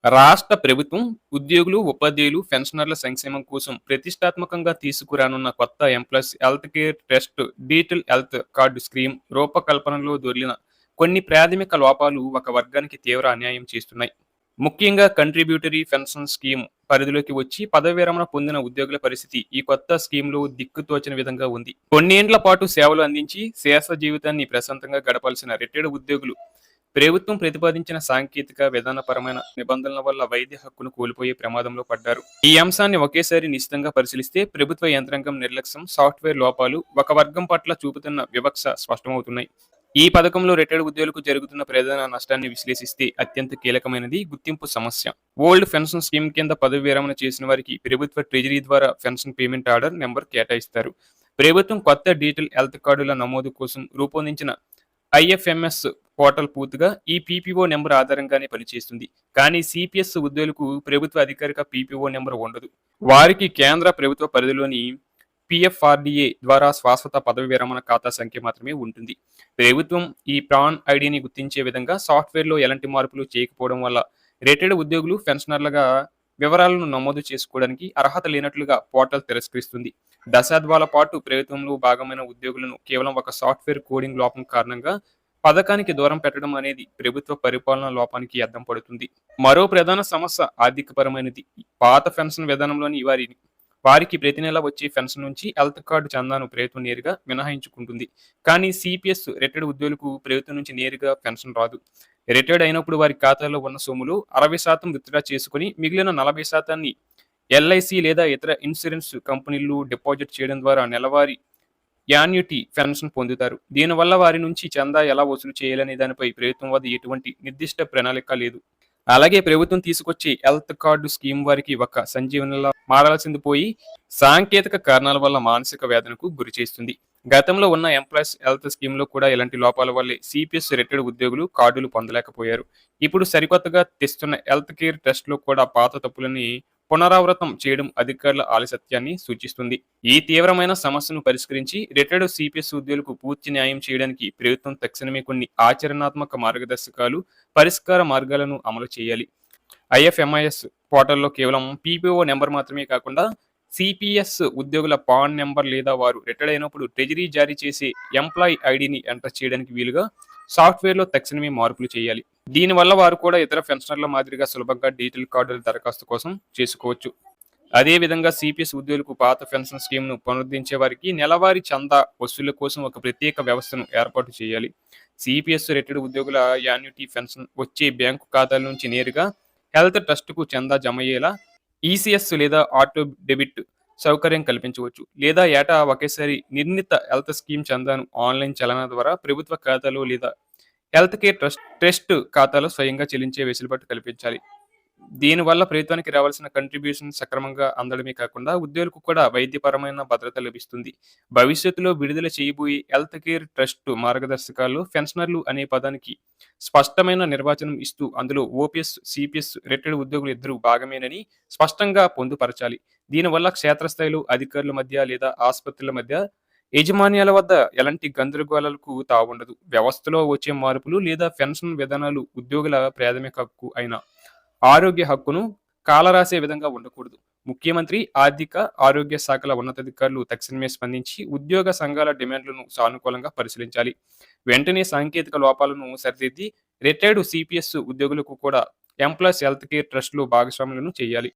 రాష్ట్ర ప్రభుత్వం ఉద్యోగులు, ఉపాధ్యాయులు, పెన్షనర్ల సంక్షేమం కోసం ప్రతిష్టాత్మకంగా తీసుకురానున్న కొత్త employees health care trust digital health card scheme రూపకల్పనలో దొర్లిన కొన్ని ప్రాథమిక లోపాలు ఒక వర్గానికి తీవ్ర అన్యాయం చేస్తున్నాయి. ముఖ్యంగా కంట్రిబ్యూటరీ పెన్షన్ స్కీమ్ పరిధిలోకి వచ్చి పదవి విరమణ పొందిన ఉద్యోగుల పరిస్థితి ఈ కొత్త స్కీమ్లో దిక్కుతోచని విధంగా ఉంది. కొన్నేండ్ల పాటు సేవలు అందించి శేష జీవితాన్ని ప్రశాంతంగా గడపాల్సిన రిటైర్డ్ ఉద్యోగులు ప్రభుత్వం ప్రతిపాదించిన సాంకేతిక విధానపరమైన నిబంధనల వల్ల వైద్య హక్కును కోల్పోయే ప్రమాదంలో పడ్డారు. ఈ అంశాన్ని ఒకేసారి నిశితంగా పరిశీలిస్తే ప్రభుత్వ యంత్రాంగం నిర్లక్ష్యం, సాఫ్ట్వేర్ లోపాలు ఒక వర్గం పట్ల చూపుతున్న వివక్ష స్పష్టమవుతున్నాయి. ఈ పథకంలో రిటైర్డ్ ఉద్యోగులకు జరుగుతున్న ప్రధాన నష్టాన్ని విశ్లేషిస్తే అత్యంత కీలకమైనది గుర్తింపు సమస్య. ఓల్డ్ పెన్షన్ స్కీమ్ కింద పదవి విరమణ చేసిన వారికి ప్రభుత్వ ట్రెజరీ ద్వారా పెన్షన్ పేమెంట్ ఆర్డర్ నెంబర్ కేటాయిస్తారు. ప్రభుత్వం కొత్త డిజిటల్ హెల్త్ కార్డుల నమోదు కోసం రూపొందించిన ఐఎఫ్ఎంఎస్ పోర్టల్ పూర్తిగా ఈ పీపీఓ నెంబర్ ఆధారంగానే పనిచేస్తుంది. కానీ సిపిఎస్ ఉద్యోగులకు ప్రభుత్వ అధికారిక పీపీఓ నెంబర్ ఉండదు. వారికి కేంద్ర ప్రభుత్వ పరిధిలోని పిఎఫ్ఆర్డిఏ ద్వారా శాశ్వత పదవి విరమణ ఖాతా సంఖ్య మాత్రమే ఉంటుంది. ప్రభుత్వం ఈ ప్రాన్ ఐడిని గుర్తించే విధంగా సాఫ్ట్వేర్లో ఎలాంటి మార్పులు చేయకపోవడం వల్ల రిటైర్డ్ ఉద్యోగులు పెన్షనర్లుగా వివరాలను నమోదు చేసుకోవడానికి అర్హత లేనట్లుగా పోర్టల్ తిరస్కరిస్తుంది. దశాబ్దాల పాటు ప్రభుత్వంలో భాగమైన ఉద్యోగులను కేవలం ఒక సాఫ్ట్వేర్ కోడింగ్ లోపం కారణంగా పథకానికి దూరం పెట్టడం అనేది ప్రభుత్వ పరిపాలన లోపానికి అద్దం పడుతుంది. మరో ప్రధాన సమస్య ఆర్థికపరమైనది. పాత పెన్షన్ విధానంలోని వారికి ప్రతి నెల వచ్చే పెన్షన్ నుంచి హెల్త్ కార్డు చందాను ప్రభుత్వం నేరుగా మినహాయించుకుంటుంది. కానీ సిపిఎస్ రిటైర్డ్ ఉద్యోగులకు ప్రభుత్వం నుంచి నేరుగా పెన్షన్ రాదు. రిటైర్డ్ అయినప్పుడు వారి ఖాతాలో ఉన్న సొమ్ములు 60% విత్డ్రా చేసుకుని మిగిలిన 40% ఎల్ఐసి లేదా ఇతర ఇన్సూరెన్స్ కంపెనీలు డిపాజిట్ చేయడం ద్వారా నెలవారీ యాన్యుటీ పెన్షన్ పొందుతారు. దీనివల్ల వారి నుంచి చందా ఎలా వసూలు చేయాలనే దానిపై ప్రభుత్వం వద్ద ఎటువంటి నిర్దిష్ట ప్రణాళిక లేదు. అలాగే ప్రభుత్వం తీసుకొచ్చే హెల్త్ కార్డు స్కీమ్ వారికి ఒక సంజీవనిలా మారాల్సింది పోయి సాంకేతిక కారణాల వల్ల మానసిక వేదనకు గురి చేస్తుంది. గతంలో ఉన్న ఎంప్లాయీస్ హెల్త్ స్కీమ్ లో కూడా ఇలాంటి లోపాల వల్లే సిపిఎస్ రిటైర్డ్ ఉద్యోగులు కార్డులు పొందలేకపోయారు. ఇప్పుడు సరికొత్తగా తెస్తున్న హెల్త్ కేర్ ట్రస్ట్ లో కూడా పాత తప్పులని పునరావృతం చేయడం అధికారుల ఆలస్యాన్ని సూచిస్తుంది. ఈ తీవ్రమైన సమస్యను పరిష్కరించి రిటైర్డ్ సిపిఎస్ ఉద్యోగులకు పూర్తి న్యాయం చేయడానికి ప్రభుత్వం తక్షణమే కొన్ని ఆచరణాత్మక మార్గదర్శకాలు, పరిష్కార మార్గాలను అమలు చేయాలి. ఐఎఫ్ఎంఐఎస్ పోర్టల్లో కేవలం పీపీఓ నెంబర్ మాత్రమే కాకుండా సిపిఎస్ ఉద్యోగుల పాన్ నెంబర్ లేదా వారు రిటైర్డ్ అయినప్పుడు ట్రెజరీ జారీ చేసే ఎంప్లాయీ ఐడిని ఎంటర్ చేయడానికి వీలుగా సాఫ్ట్వేర్లో తక్షణమే మార్పులు చేయాలి. దీనివల్ల వారు కూడా ఇతర పెన్షనర్ల మాదిరిగా సులభంగా డిజిటల్ కార్డుల దరఖాస్తు కోసం చేసుకోవచ్చు. అదేవిధంగా సిపిఎస్ ఉద్యోగులకు పాత పెన్షన్ స్కీమ్ను పునరుద్ధరించే వారికి నెలవారీ చందా వసూళ్ల కోసం ఒక ప్రత్యేక వ్యవస్థను ఏర్పాటు చేయాలి. సిపిఎస్ రిటైర్డ్ ఉద్యోగుల యాన్యుటీ పెన్షన్ వచ్చే బ్యాంకు ఖాతాల నుంచి నేరుగా హెల్త్ ట్రస్టుకు చందా జమ అయ్యేలా ఈసీఎస్ లేదా ఆటో డెబిట్ సౌకర్యం కల్పించవచ్చు. లేదా ఏటా ఒకేసారి నిర్ణీత హెల్త్ స్కీమ్ చందాను ఆన్లైన్ చలన ద్వారా ప్రభుత్వ ఖాతాలో లేదా హెల్త్ కేర్ ట్రస్ట్ ఖాతాలో స్వయంగా చెల్లించే వెసులుబాటు కల్పించాలి. దీనివల్ల ప్రభుత్వానికి రావాల్సిన కంట్రిబ్యూషన్ సక్రమంగా అందడమే కాకుండా ఉద్యోగులకు కూడా వైద్యపరమైన భద్రత లభిస్తుంది. భవిష్యత్తులో విడుదల చేయబోయే హెల్త్ కేర్ ట్రస్ట్ మార్గదర్శకాల్లో పెన్షనర్లు అనే పదానికి స్పష్టమైన నిర్వచనం ఇస్తూ అందులో ఓపీఎస్, సిపిఎస్ రిటైర్డ్ ఉద్యోగులు ఇద్దరు భాగమేనని స్పష్టంగా పొందుపరచాలి. దీనివల్ల క్షేత్రస్థాయిలో అధికారుల మధ్య లేదా ఆసుపత్రుల మధ్య యాజమాన్యాల వద్ద ఎలాంటి గందరగోళాలకు తావుండదు. వ్యవస్థలో వచ్చే మార్పులు లేదా పెన్షన్ విధానాలు ఉద్యోగుల ప్రాథమిక హక్కు అయిన ఆరోగ్య హక్కును కాలరాసే విధంగా ఉండకూడదు. ముఖ్యమంత్రి, ఆర్థిక, ఆరోగ్య శాఖల ఉన్నతాధికారులు తక్షణమే స్పందించి ఉద్యోగ సంఘాల డిమాండ్లను సానుకూలంగా పరిశీలించాలి. వెంటనే సాంకేతిక లోపాలను సరిదిద్ది రిటైర్డ్ సిపిఎస్ ఉద్యోగులకు కూడా ఎంప్లాయీస్ హెల్త్ కేర్ ట్రస్టులో భాగస్వాములను చేయాలి.